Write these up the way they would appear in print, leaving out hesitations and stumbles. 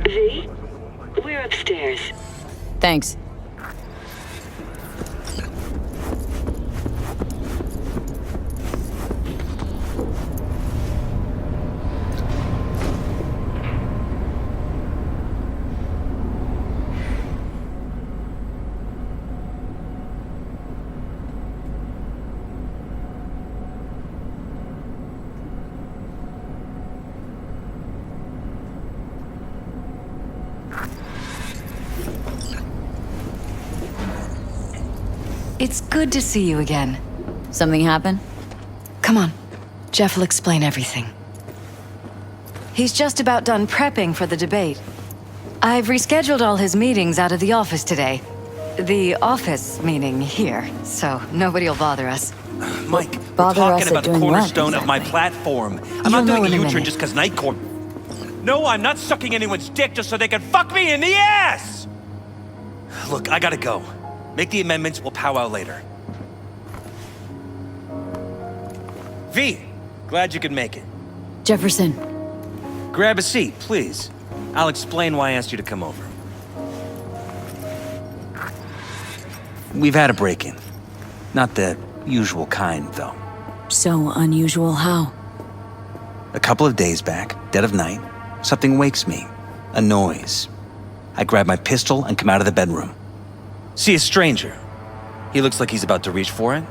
V, we're upstairs. Thanks. It's good to see you again. Something happened? Come on. Jeff will explain everything. He's just about done prepping for the debate. I've rescheduled all his meetings out of the office today. The office meaning here, so nobody will bother us. Mike, we're Bother us talking at about the doing what, cornerstone of my exactly? platform. I'm You'll not know doing in a a U-turn minute. just because Night Court... No, I'm not sucking anyone's dick just so they can fuck me in the ass! Look, I gotta go. Make the amendments, we'll powwow later. V, glad you could make it. Jefferson. Grab a seat, please. I'll explain why I asked you to come over. We've had a break-in. Not the usual kind, though. So unusual how? A couple of days back, dead of night, something wakes me. A noise. I grab my pistol and come out of the bedroom. See a stranger. He looks like he's about to reach for it,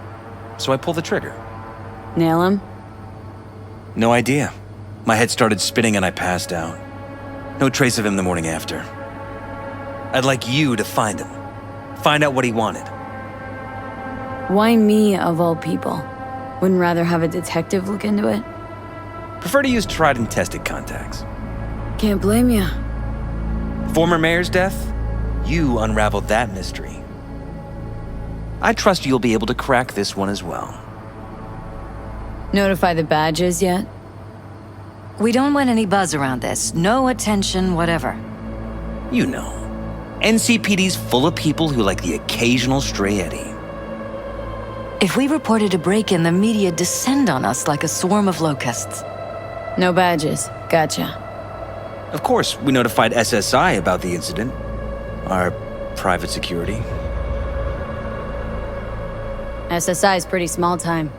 so I pull the trigger. Nail him? No idea. My head started spinning and I passed out. No trace of him the morning after. I'd like you to find him. Find out what he wanted. Why me, of all people? Wouldn't rather have a detective look into it? Prefer to use tried and tested contacts. Can't blame ya. Former mayor's death? You unraveled that mystery. I trust you'll be able to crack this one as well. Notify the badges yet? We don't want any buzz around this. No attention, whatever. You know, NCPD's full of people who like the occasional stray eddy. If we reported a break-in, the media descend on us like a swarm of locusts. No badges. Gotcha. Of course, we notified SSI about the incident. Our private security. SSI's pretty small time.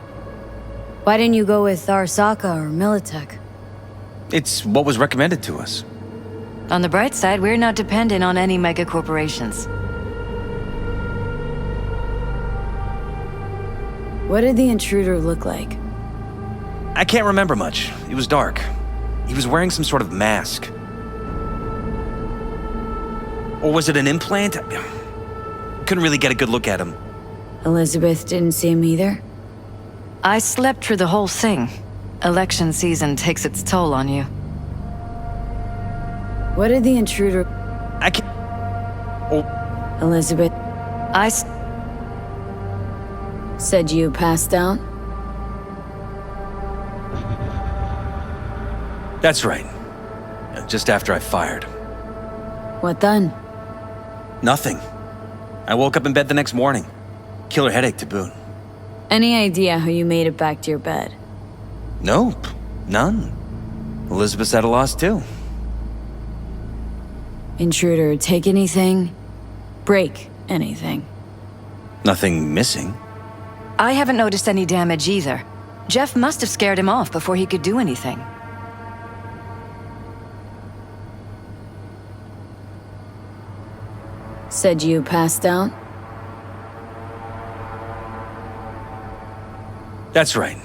Why didn't you go with Arasaka or Militech? It's what was recommended to us. On the bright side, we're not dependent on any mega corporations. What did the intruder look like? I can't remember much. It was dark. He was wearing some sort of mask. Or was it an implant? Couldn't really get a good look at him. Elizabeth didn't see him either? I slept through the whole thing. Election season takes its toll on you. What did the intruder... I can't... Oh, Elizabeth said you passed out? that's right. Just after I fired. What then? Nothing. I woke up in bed the next morning. Killer headache to boot. Any idea how you made it back to your bed? Nope. None. Elizabeth's at a loss too. Intruder take anything? Break anything? Nothing missing. I haven't noticed any damage either. Jeff must have scared him off before he could do anything. Said you passed out? That's right.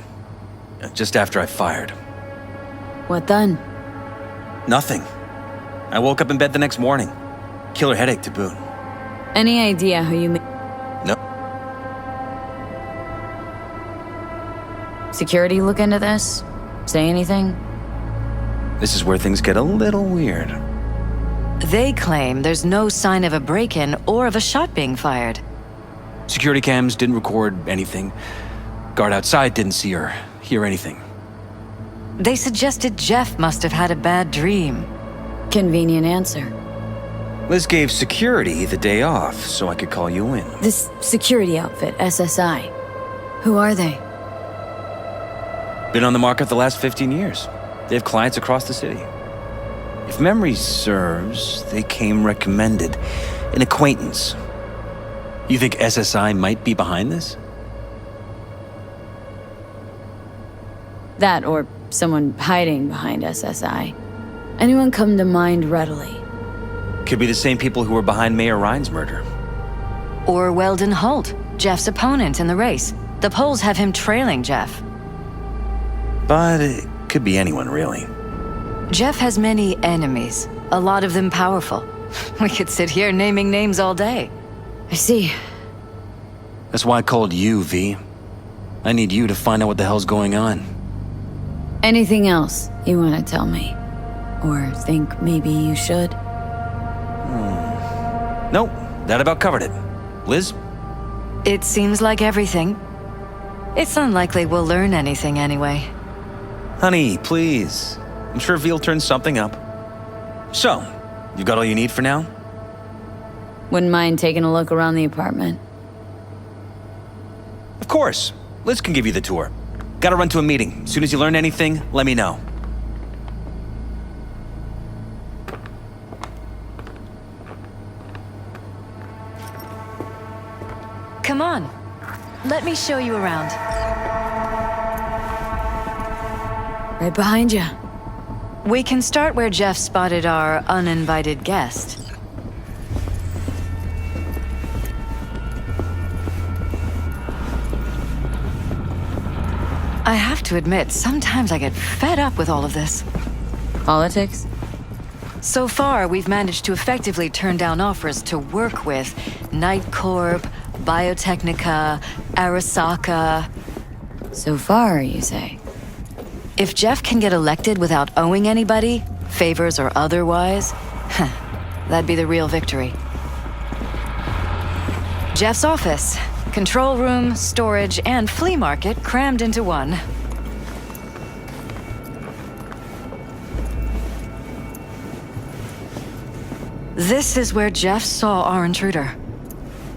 Just after I fired. What then? Nothing. I woke up in bed the next morning. Killer headache to boot. Any idea how you made... No. Security look into this? Say anything? This is where things get a little weird. They claim there's no sign of a break-in or of a shot being fired. Security cams didn't record anything. Guard outside didn't see or hear anything. They suggested Jeff must have had a bad dream. Convenient answer. Liz gave security the day off so I could call you in. This security outfit, SSI. Who are they? Been on the market the last 15 years. They have clients across the city. If memory serves, they came recommended. An acquaintance. You think SSI might be behind this? That or someone hiding behind SSI. Anyone come to mind readily? Could be the same people who were behind Mayor Ryan's murder. Or Weldon Holt, Jeff's opponent in the race. The polls have him trailing Jeff. But it could be anyone, really. Jeff has many enemies, a lot of them powerful. We could sit here naming names all day. I see. That's why I called you, V. I need you to find out what the hell's going on. Anything else you want to tell me? Or think maybe you should? Nope, that about covered it. Liz? It seems like everything. It's unlikely we'll learn anything anyway. Honey, please. I'm sure V'll turn something up. So, you got all you need for now? Wouldn't mind taking a look around the apartment. Of course. Liz can give you the tour. Gotta run to a meeting. As soon as you learn anything, let me know. Come on. Let me show you around. Right behind you. We can start where Jeff spotted our uninvited guest. I have to admit, sometimes I get fed up with all of this. Politics? So far, we've managed to effectively turn down offers to work with Night Corp, Biotechnica, Arasaka. So far, you say? If Jeff can get elected without owing anybody, favors or otherwise, that'd be the real victory. Jeff's office. Control room, storage, and flea market crammed into one. This is where Jeff saw our intruder.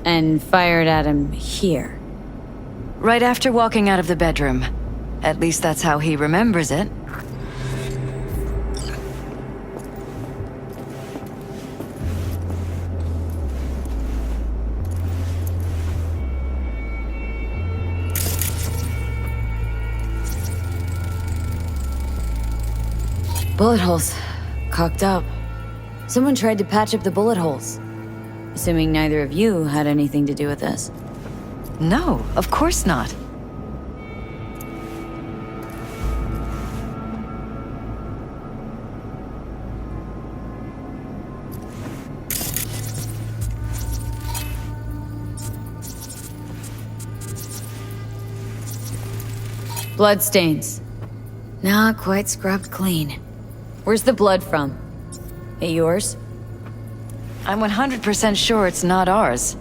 And fired at him here. Right after walking out of the bedroom. At least that's how he remembers it. Bullet holes. Cocked up. Someone tried to patch up the bullet holes. Assuming neither of you had anything to do with this. No, of course not. Bloodstains. Not quite scrubbed clean. Where's the blood from? It yours? I'm 100% sure it's not ours.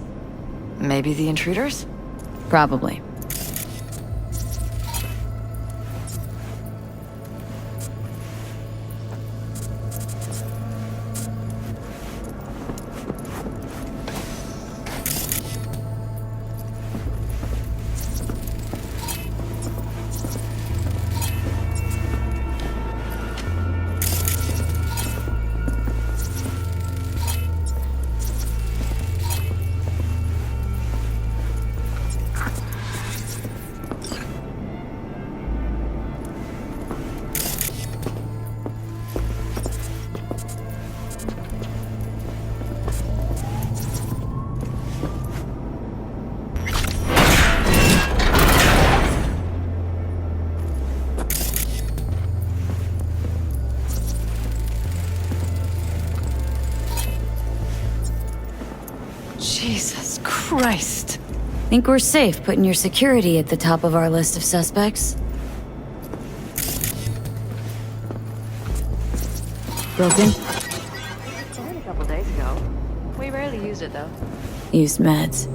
Maybe the intruders? Probably. Jesus Christ. Think we're safe putting your security at the top of our list of suspects? Broken? rarely use it, though. Used meds.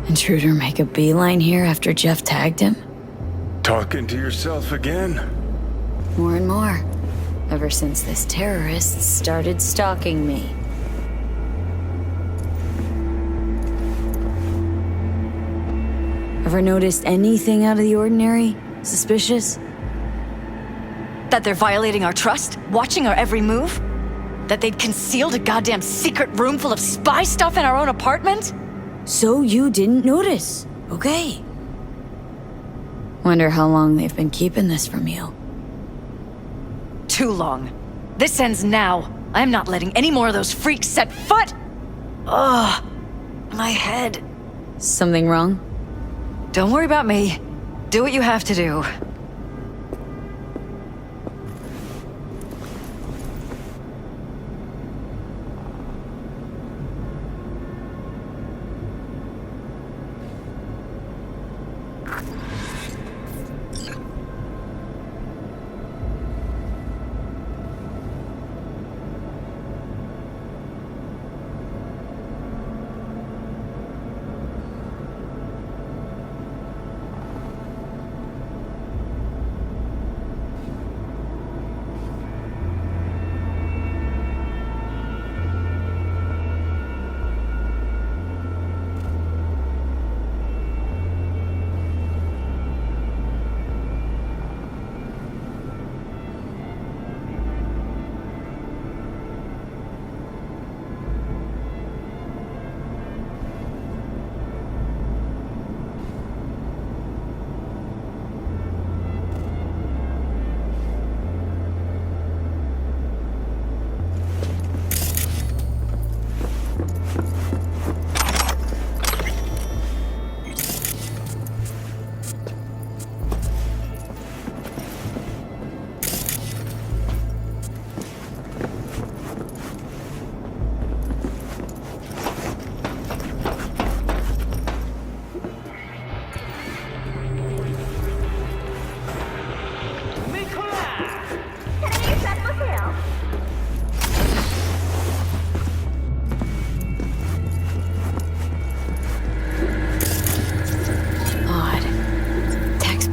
Intruder make a beeline here after Jeff tagged him? Talking to yourself again? More and more. Ever since this terrorist started stalking me. Ever noticed anything out of the ordinary? Suspicious? That they're violating our trust? Watching our every move? That they'd concealed a goddamn secret room full of spy stuff in our own apartment? So you didn't notice, okay? Wonder how long they've been keeping this from you. Too long. This ends now. I'm not letting any more of those freaks set foot! Ugh. My head. Something wrong? Don't worry about me. Do what you have to do.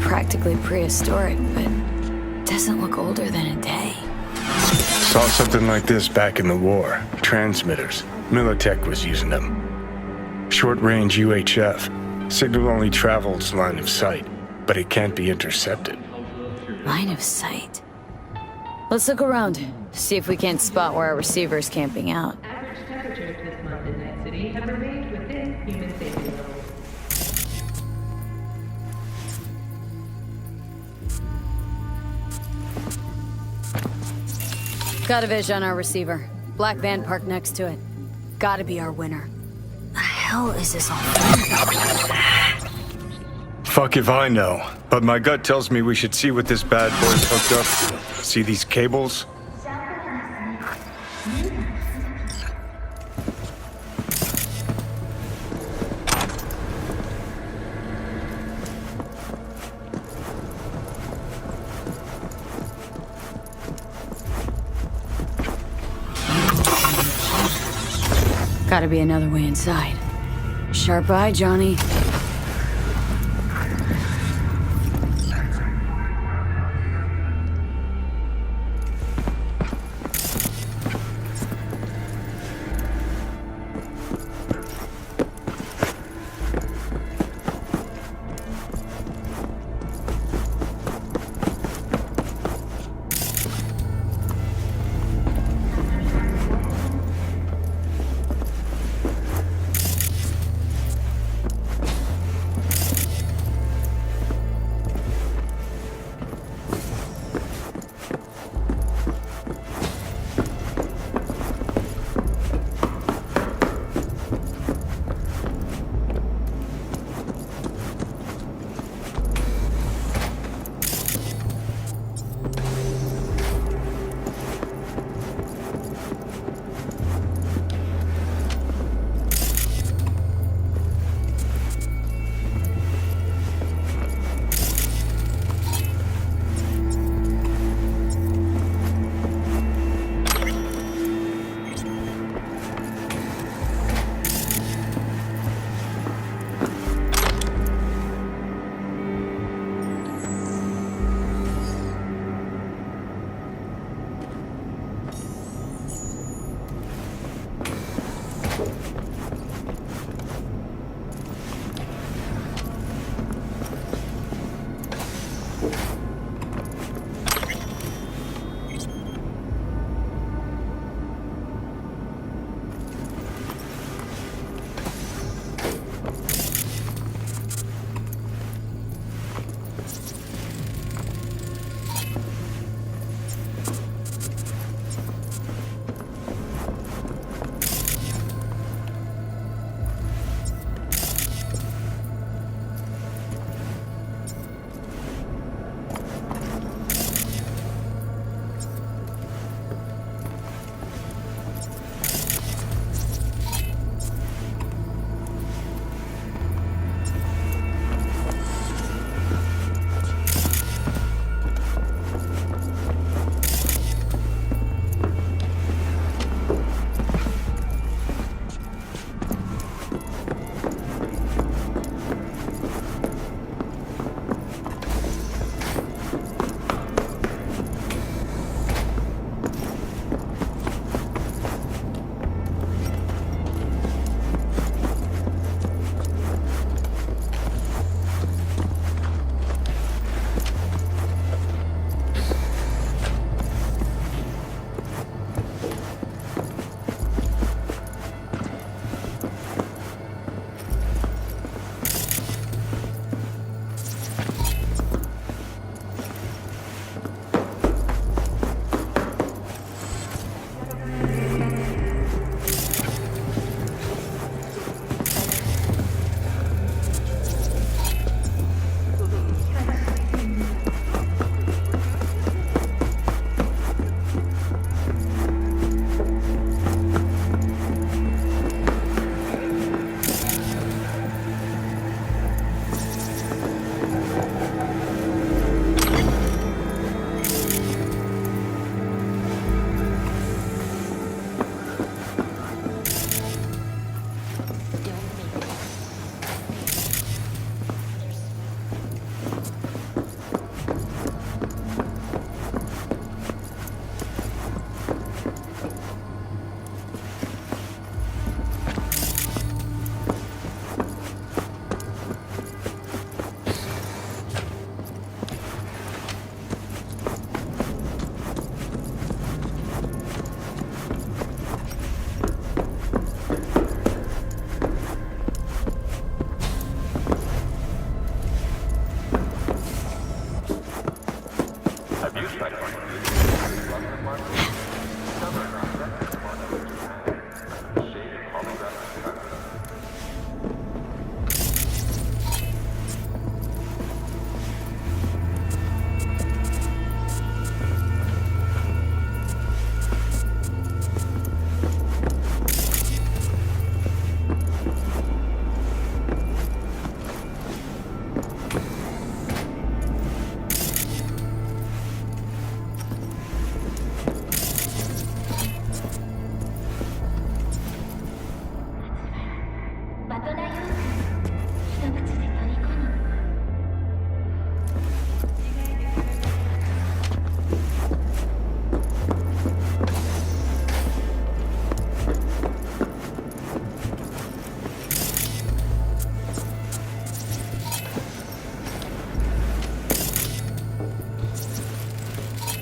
Practically prehistoric, but doesn't look older than a day. Saw something like this back in the war. Transmitters. Militech was using them. Short-range UHF. Signal only travels line of sight, but it can't be intercepted. Line of sight. Let's look around, see if we can't spot where our receiver's camping out. Average temperatures this month in Night City have remained within human safety levels. Got a vision on our receiver. Black van parked next to it. Gotta be our winner. The hell is this all for? Fuck if I know, but my gut tells me we should see what this bad boy's hooked up to. See these cables? Gotta be another way inside. Sharp eye, Johnny.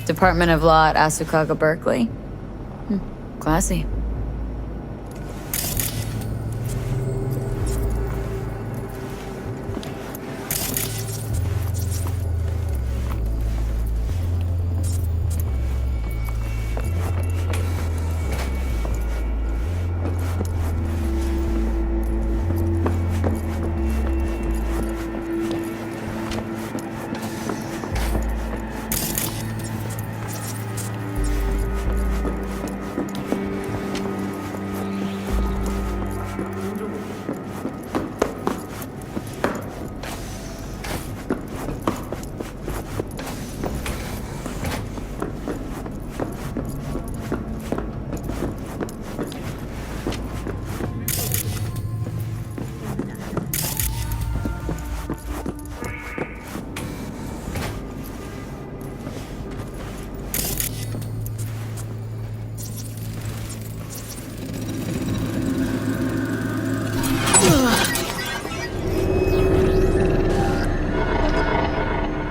Department of Law at Asukaga, Berkeley. Classy.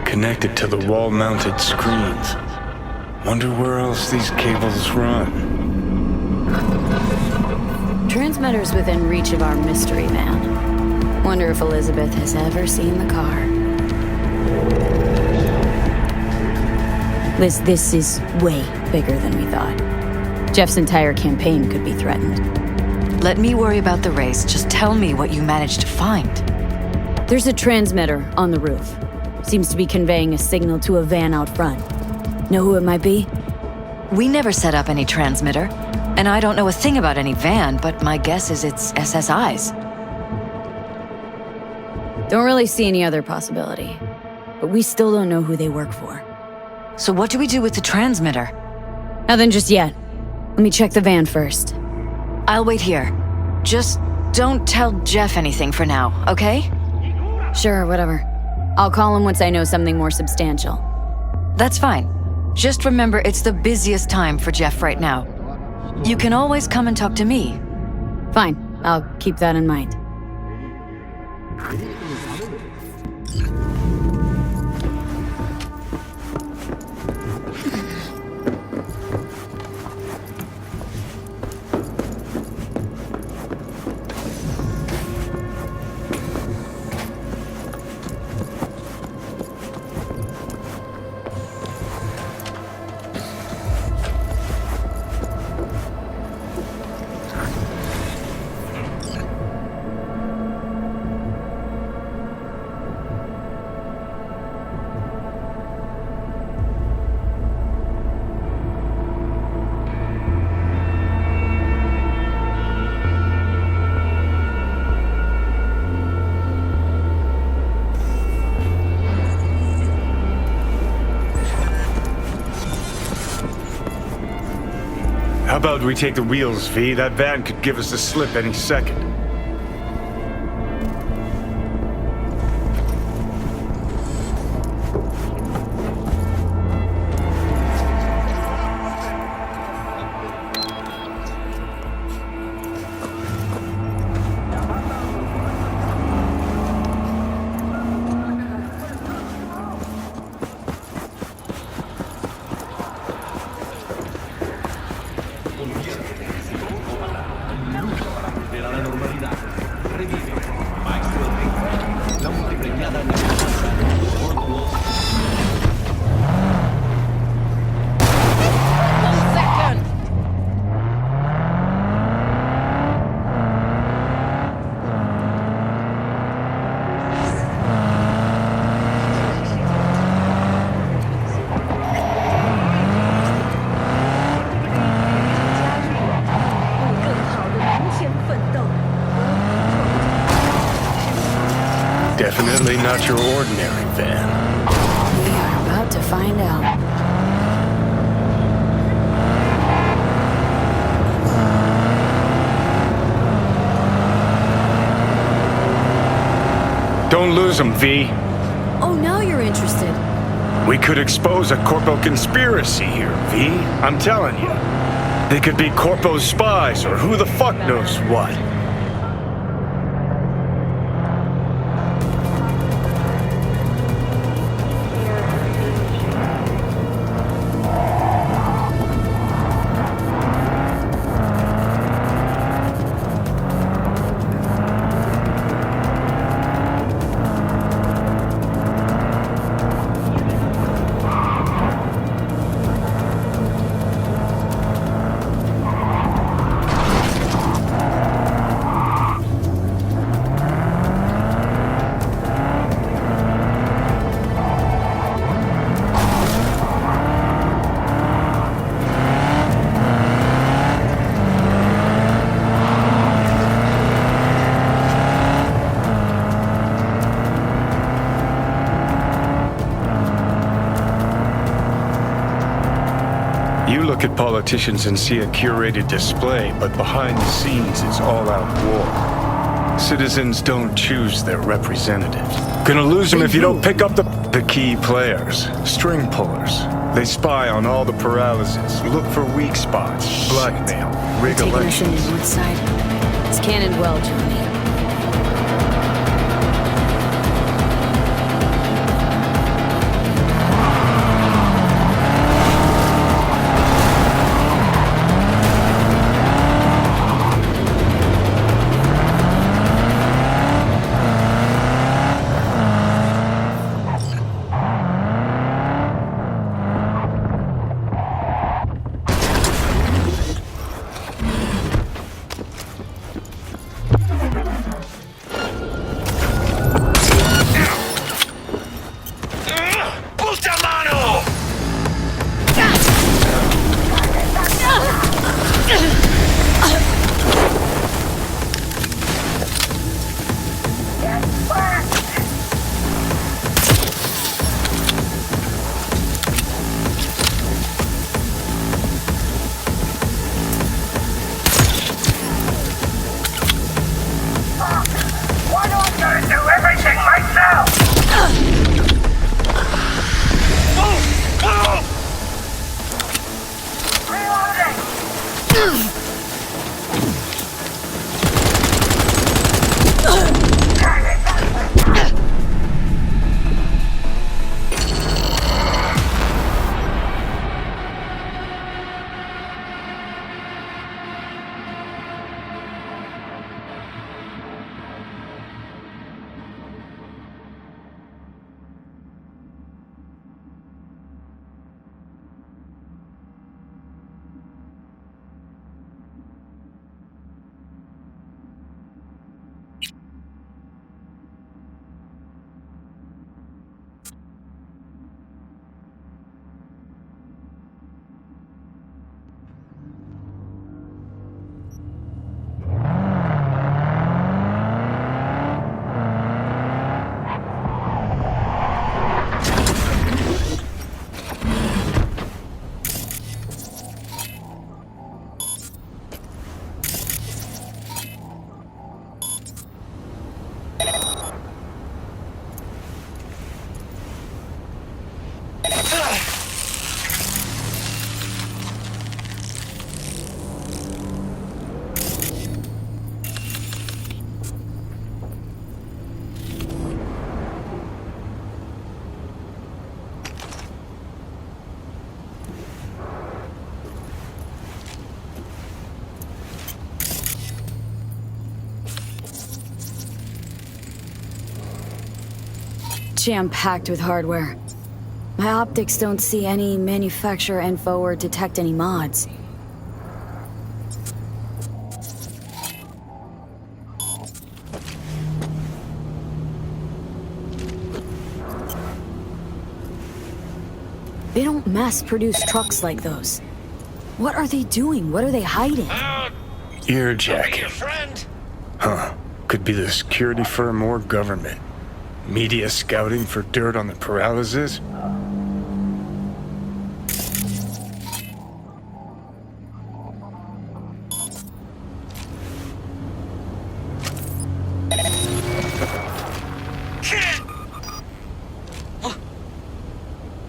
Connected to the wall-mounted screens. Wonder where else these cables run. Transmitter's within reach of our mystery van. Wonder if Elizabeth has ever seen the car. Liz, this is way bigger than we thought. Jeff's entire campaign could be threatened. Let me worry about the race. Just tell me what you managed to find. There's a transmitter on the roof. Seems to be conveying a signal to a van out front. Know who it might be? We never set up any transmitter, and I don't know a thing about any van, but my guess is it's SSI's. Don't really see any other possibility. But we still don't know who they work for. So what do we do with the transmitter? Nothing just yet. Let me check the van first. I'll wait here. Just don't tell Jeff anything for now, okay? Sure, whatever. I'll call him once I know something more substantial. That's fine. Just remember it's the busiest time for Jeff right now. You can always come and talk to me. Fine, I'll keep that in mind. How about we take the wheels, V? That van could give us the slip any second. De la normal. Definitely not your ordinary van. We are about to find out. Don't lose them, V. Oh, now you're interested. We could expose a Corpo conspiracy here, V. I'm telling you. They could be Corpo's spies or who the fuck knows what. You look at politicians and see a curated display, but behind the scenes it's all-out war. Citizens don't choose their representatives. Gonna lose them if you don't pick up the key players, string pullers. They spy on all the paralysis, look for weak spots, blackmail, rig Taking us in elections. Woodside. It's cannoned well, Johnny. Why do I gotta do everything myself? Reloading! Jam-packed with hardware. My optics don't see any manufacturer info or detect any mods. They don't mass-produce trucks like those. What are they doing? What are they hiding? Ear jacking. Huh. Could be the security firm or government. Media scouting for dirt on the paralysis?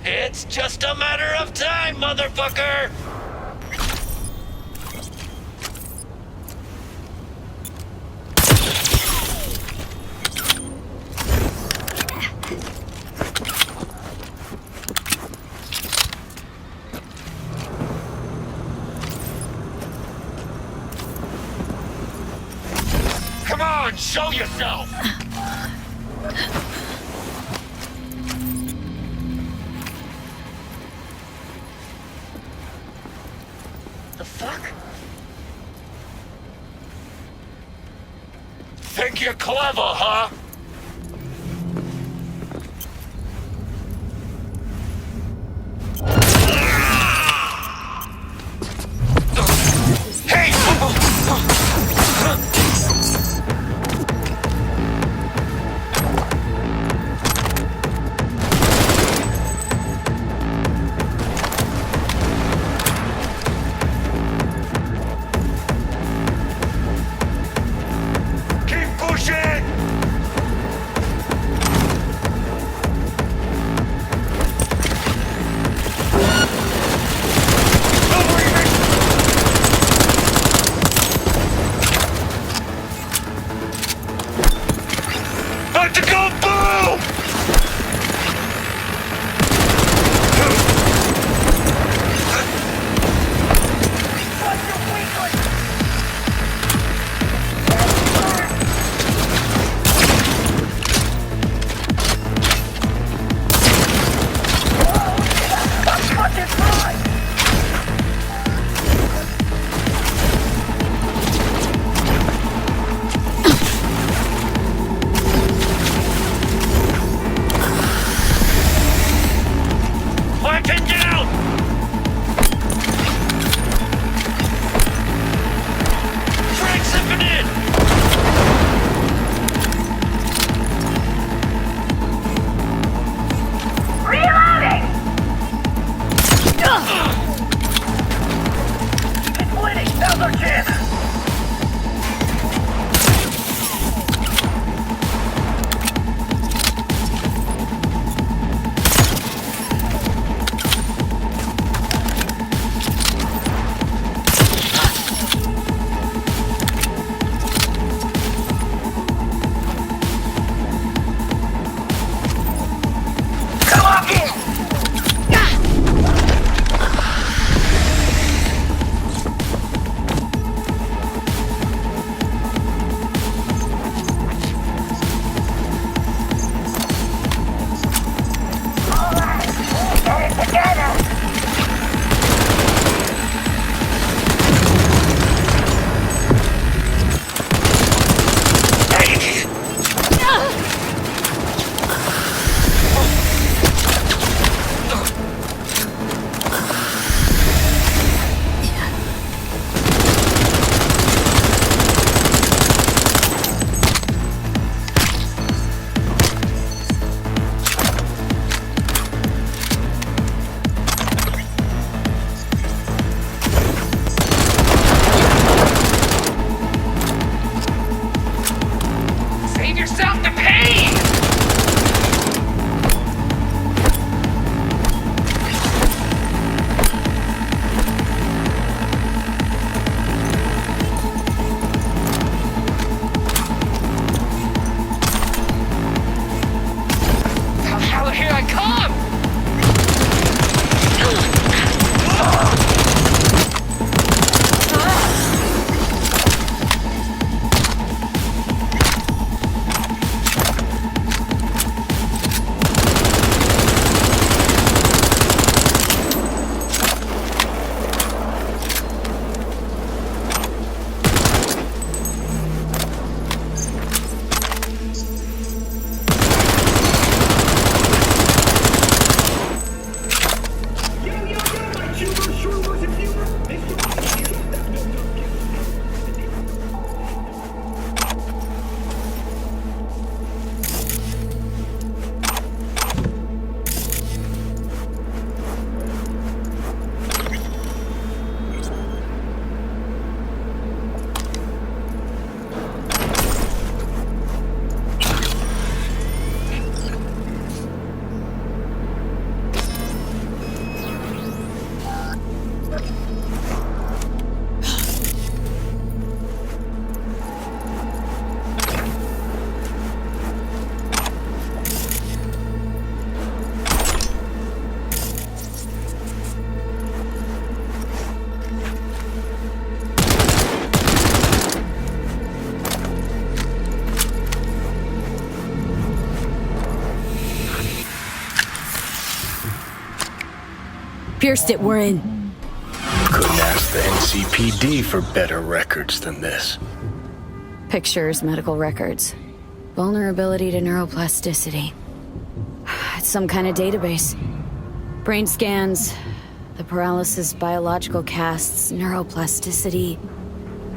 It's just a matter of time, motherfucker! Come on, show yourself! The fuck? Think you're clever, huh? Hey! Keep pushing! pierced it, we're in. Couldn't ask the NCPD for better records than this. Pictures, medical records. Vulnerability to neuroplasticity. It's some kind of database. Brain scans, the paralysis biological casts, neuroplasticity.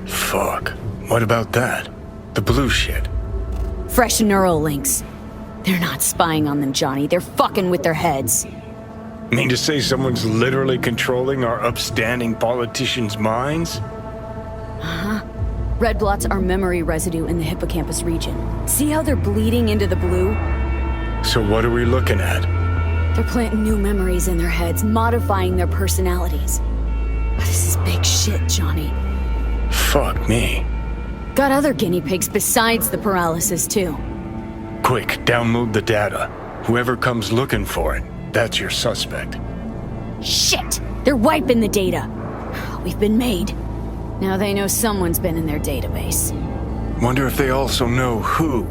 Fuck. What about that? The blue shit. Fresh neural links. They're not spying on them, Johnny. They're fucking with their heads. Mean to say someone's literally controlling our upstanding politicians' minds? Red blots are memory residue in the hippocampus region. See how they're bleeding into the blue? So what are we looking at? They're planting new memories in their heads, modifying their personalities. This is big shit, Johnny. Fuck me. Got other guinea pigs besides the paralysis, too. Quick, download the data. Whoever comes looking for it, that's your suspect. Shit! They're wiping the data. We've been made. Now they know someone's been in their database. Wonder if they also know who.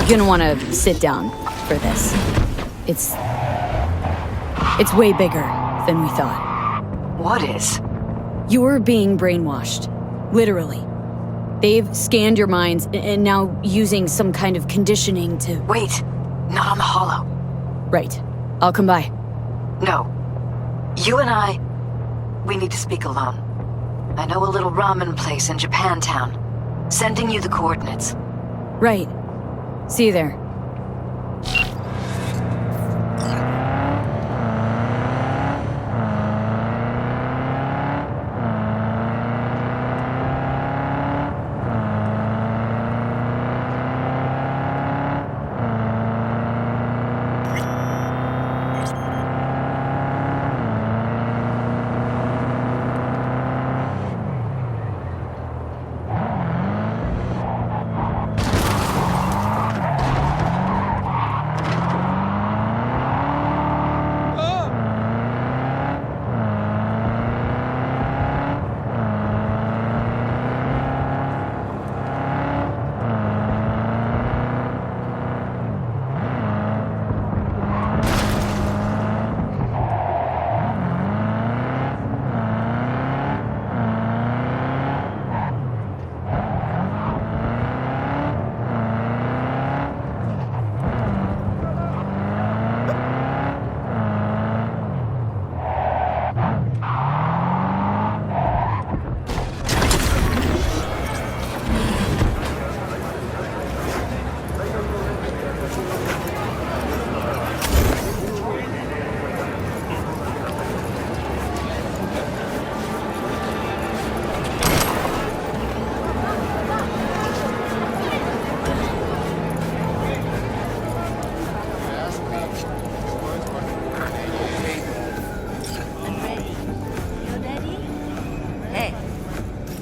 You're gonna want to sit down for this. It's way bigger than we thought. What is? You're being brainwashed. Literally. They've scanned your minds and now using some kind of conditioning to... Wait, not on the holo. Right. I'll come by. No. You and I, we need to speak alone. I know a little ramen place in Japantown. Sending you the coordinates. Right. See you there.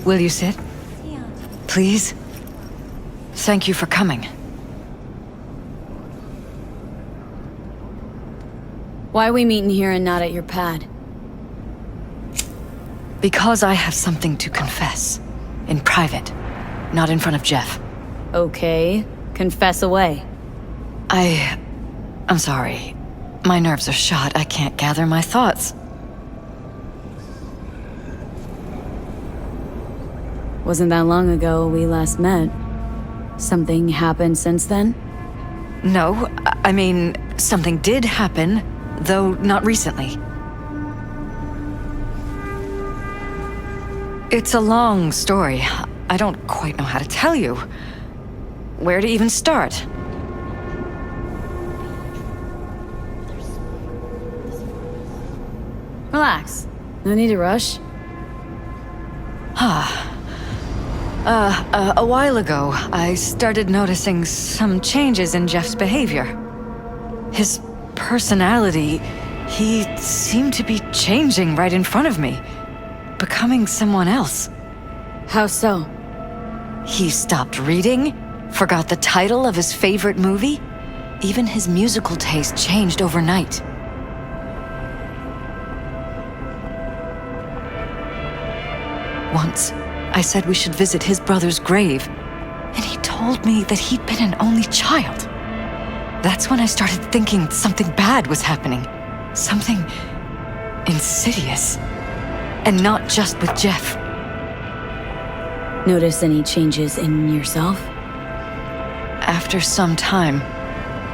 Will you sit? Please? Thank you for coming. Why are we meeting here and not at your pad? Because I have something to confess. In private. Not in front of Jeff. Okay. Confess away. I'm sorry. My nerves are shot. I can't gather my thoughts. Wasn't that long ago we last met. Something happened since then? No, I mean, something did happen, though not recently. It's a long story. I don't quite know how to tell you. Where to even start? Relax. No need to rush. A while ago, I started noticing some changes in Jeff's behavior. His personality, he seemed to be changing right in front of me, becoming someone else. How so? He stopped reading, forgot the title of his favorite movie. Even his musical taste changed overnight. Once, I said we should visit his brother's grave, and he told me that he'd been an only child. That's when I started thinking something bad was happening. Something insidious. And not just with Jeff. Notice any changes in yourself? After some time,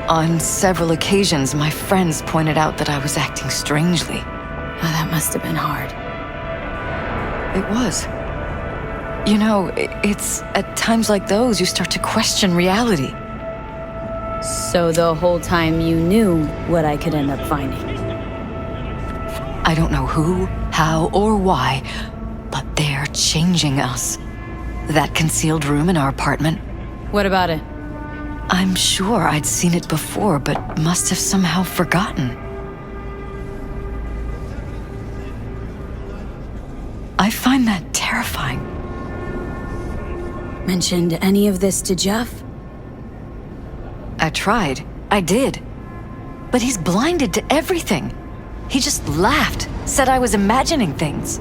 on several occasions, my friends pointed out that I was acting strangely. Oh, that must have been hard. It was. You know, it's at times like those you start to question reality. So the whole time you knew what I could end up finding? I don't know who, how, or why, but they're changing us. That concealed room in our apartment, What about it? I'm sure I'd seen it before, but must have somehow forgotten. I find that terrifying. Mentioned any of this to Jeff? I tried. I did. But he's blinded to everything. He just laughed, said I was imagining things.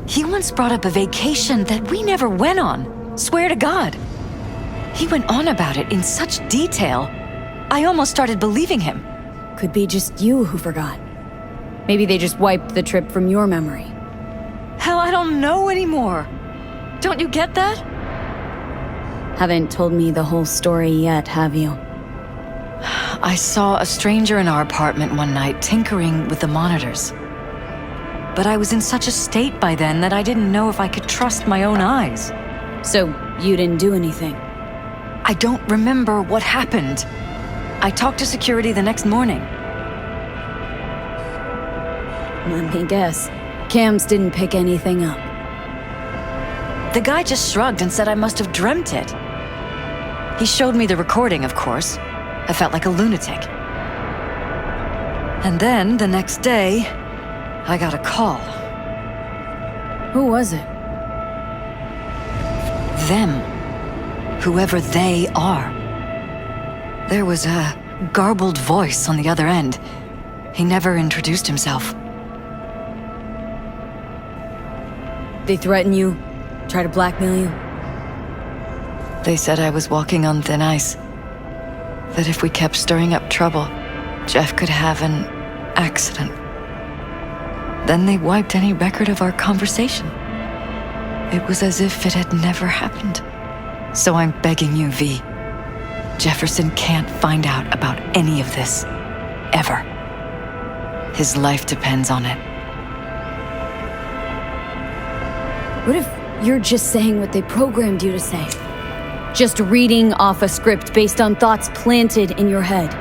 He once brought up a vacation that we never went on. Swear to God. He went on about it in such detail, I almost started believing him. Could be just you who forgot. Maybe they just wiped the trip from your memory. Hell, I don't know anymore. Don't you get that? Haven't told me the whole story yet, have you? I saw a stranger in our apartment one night tinkering with the monitors. But I was in such a state by then that I didn't know if I could trust my own eyes. So you didn't do anything? I don't remember what happened. I talked to security the next morning. Let me guess. Cams didn't pick anything up. The guy just shrugged and said I must have dreamt it. He showed me the recording, of course. I felt like a lunatic. And then, the next day, I got a call. Who was it? Them. Whoever they are. There was a garbled voice on the other end. He never introduced himself. They threaten you? Try to blackmail you? They said I was walking on thin ice. That if we kept stirring up trouble, Jeff could have an accident. Then they wiped any record of our conversation. It was as if it had never happened. So I'm begging you, V. Jefferson can't find out about any of this. Ever. His life depends on it. What if you're just saying what they programmed you to say? Just reading off a script based on thoughts planted in your head?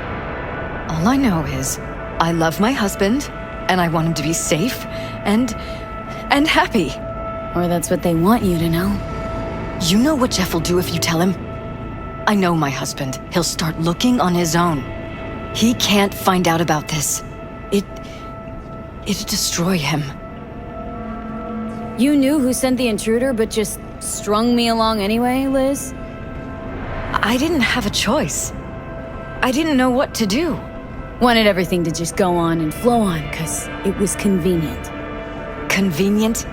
All I know is, I love my husband, and I want him to be safe, and happy. Or that's what they want you to know? You know what Jeff will do if you tell him? I know my husband. He'll start looking on his own. He can't find out about this. It'd destroy him. You knew who sent the intruder, but just strung me along anyway, Liz? I didn't have a choice. I didn't know what to do. Wanted everything to just go on and flow on, because it was convenient. Convenient?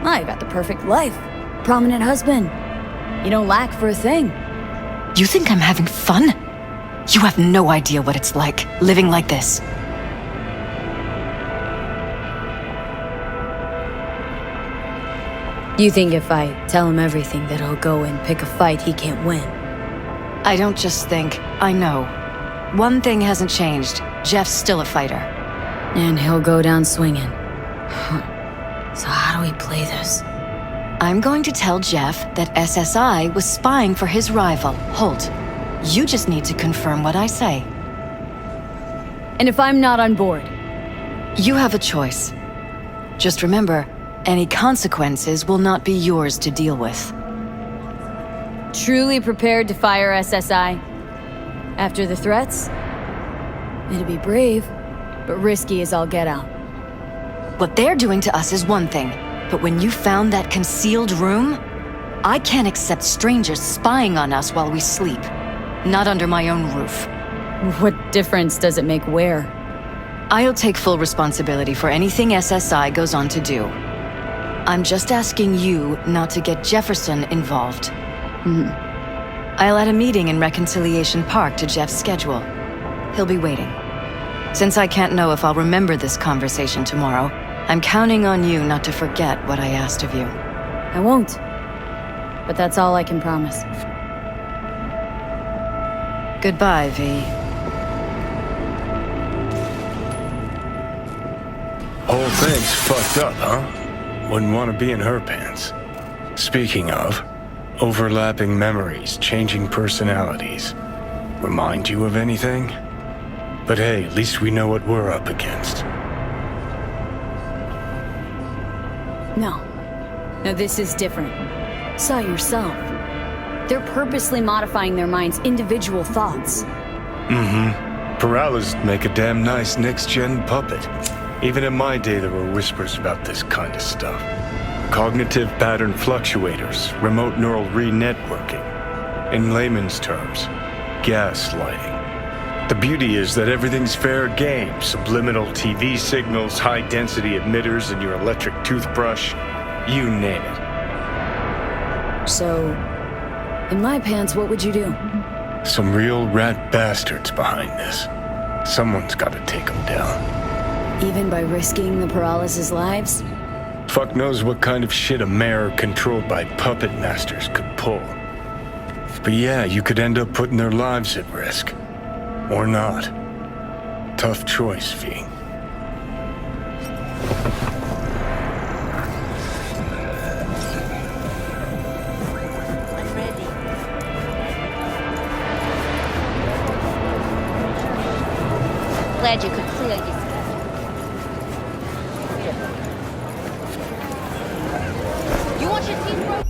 I got the perfect life. Prominent husband. You don't lack for a thing. You think I'm having fun? You have no idea what it's like, living like this. You think if I tell him everything that he'll go and pick a fight he can't win? I don't just think, I know. One thing hasn't changed. Jeff's still a fighter. And he'll go down swinging. So how do we play this? I'm going to tell Jeff that SSI was spying for his rival, Holt. You just need to confirm what I say. And if I'm not on board? You have a choice. Just remember, any consequences will not be yours to deal with. Truly prepared to fire SSI? After the threats? It'd be brave, but risky as all get out. What they're doing to us is one thing, but when you found that concealed room, I can't accept strangers spying on us while we sleep. Not under my own roof. What difference does it make where? I'll take full responsibility for anything SSI goes on to do. I'm just asking you not to get Jefferson involved. I'll add a meeting in Reconciliation Park to Jeff's schedule. He'll be waiting. Since I can't know if I'll remember this conversation tomorrow, I'm counting on you not to forget what I asked of you. I won't. But that's all I can promise. Goodbye, V. Whole thing's fucked up, huh? Wouldn't want to be in her pants. Speaking of, overlapping memories, changing personalities. Remind you of anything? But hey, at least we know what we're up against. No. No, this is different. Saw yourself. They're purposely modifying their minds' individual thoughts. Peralez make a damn nice next-gen puppet. Even in my day, there were whispers about this kind of stuff. Cognitive pattern fluctuators, remote neural re-networking. In layman's terms, gaslighting. The beauty is that everything's fair game. Subliminal TV signals, high-density emitters in your electric toothbrush. You name it. So, in my pants, what would you do? Some real rat bastards behind this. Someone's got to take them down. Even by risking the Peralez's lives? Fuck knows what kind of shit a mayor controlled by puppet masters could pull. But yeah, you could end up putting their lives at risk. Or not. Tough choice, V. Glad you could clear your schedule. You want your teeth broke?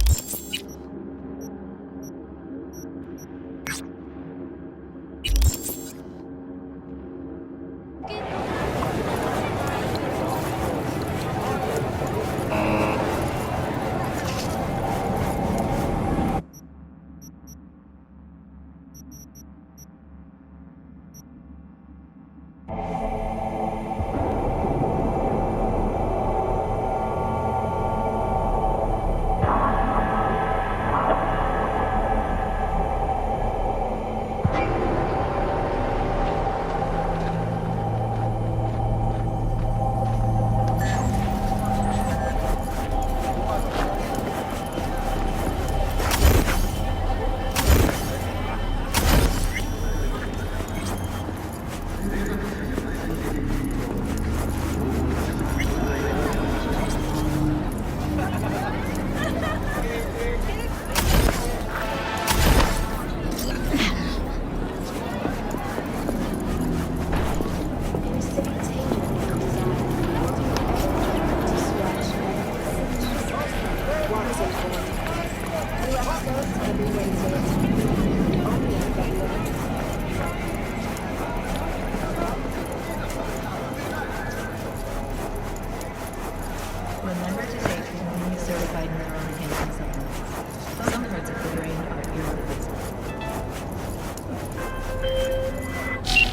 Remember to take community certified neuroenhancing supplements. Some parts of the brain are irreplaceable.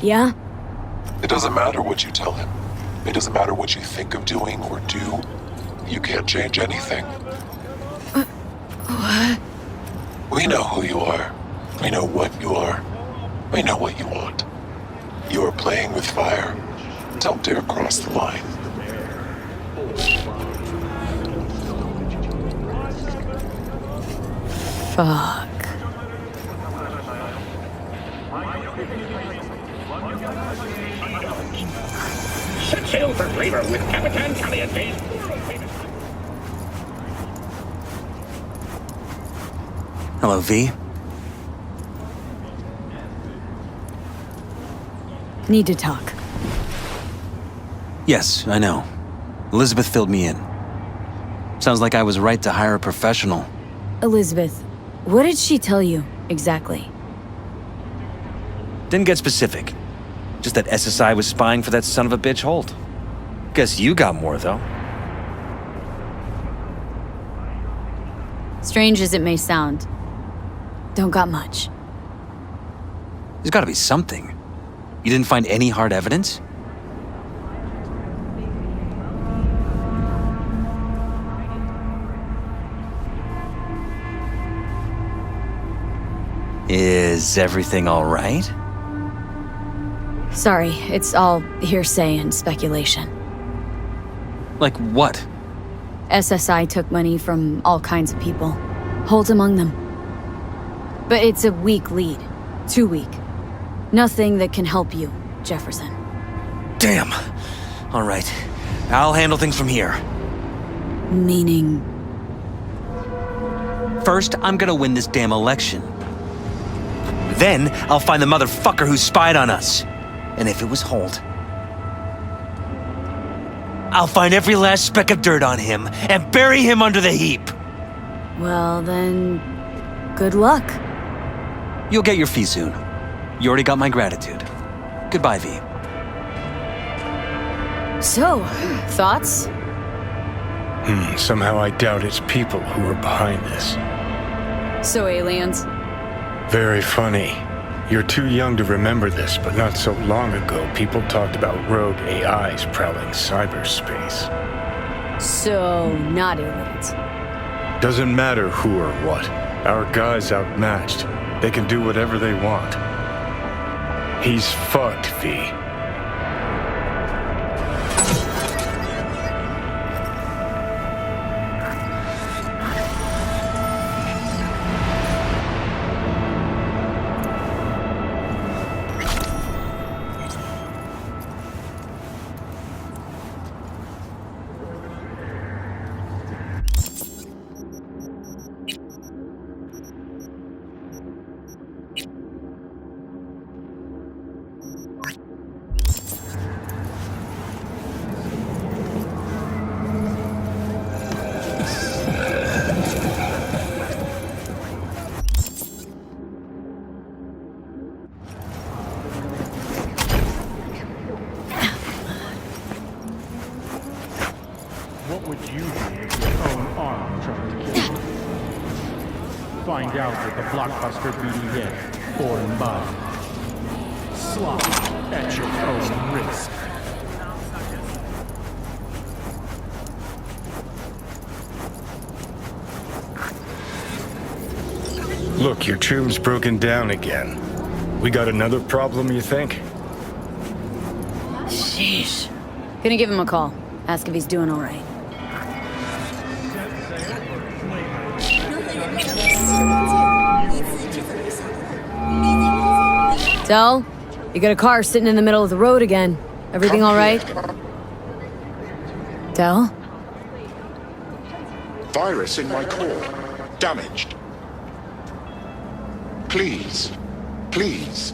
Yeah? It doesn't matter what you tell him. It doesn't matter what you think of doing or do. You can't change anything. What? We know who you are. We know what you are. We know what you want. You are playing with fire. Don't dare cross the line. Fuck. Set sail for flavor with Capitan Caliente. Hello, V. Need to talk. Yes, I know. Elizabeth filled me in. Sounds like I was right to hire a professional. Elizabeth, what did she tell you, exactly? Didn't get specific. Just that SSI was spying for that son of a bitch Holt. Guess you got more, though. Strange as it may sound, don't got much. There's gotta be something. You didn't find any hard evidence? Is everything all right? Sorry, it's all hearsay and speculation. Like what? SSI took money from all kinds of people, Holt among them. But it's a weak lead. Too weak. Nothing that can help you, Jefferson. Damn. All right. I'll handle things from here. Meaning? First, I'm gonna win this damn election. Then, I'll find the motherfucker who spied on us. And if it was Holt, I'll find every last speck of dirt on him and bury him under the heap. Well, then, good luck. You'll get your fee soon. You already got my gratitude. Goodbye, V. So, thoughts? Somehow I doubt it's people who are behind this. So aliens? Very funny. You're too young to remember this, but not so long ago, people talked about rogue AIs prowling cyberspace. So, not aliens. Doesn't matter who or what. Our guy's outmatched. They can do whatever they want. He's fucked, V. What would you do if your own arm tried to kill you? Find out with the blockbuster BD head, foreign body. Slaughter at your own risk. Look, your tube's broken down again. We got another problem, you think? Sheesh. Gonna give him a call. Ask if he's doing all right. Del, you got a car sitting in the middle of the road again. Everything all right? Del? Virus in my core. Damaged. Please. Please.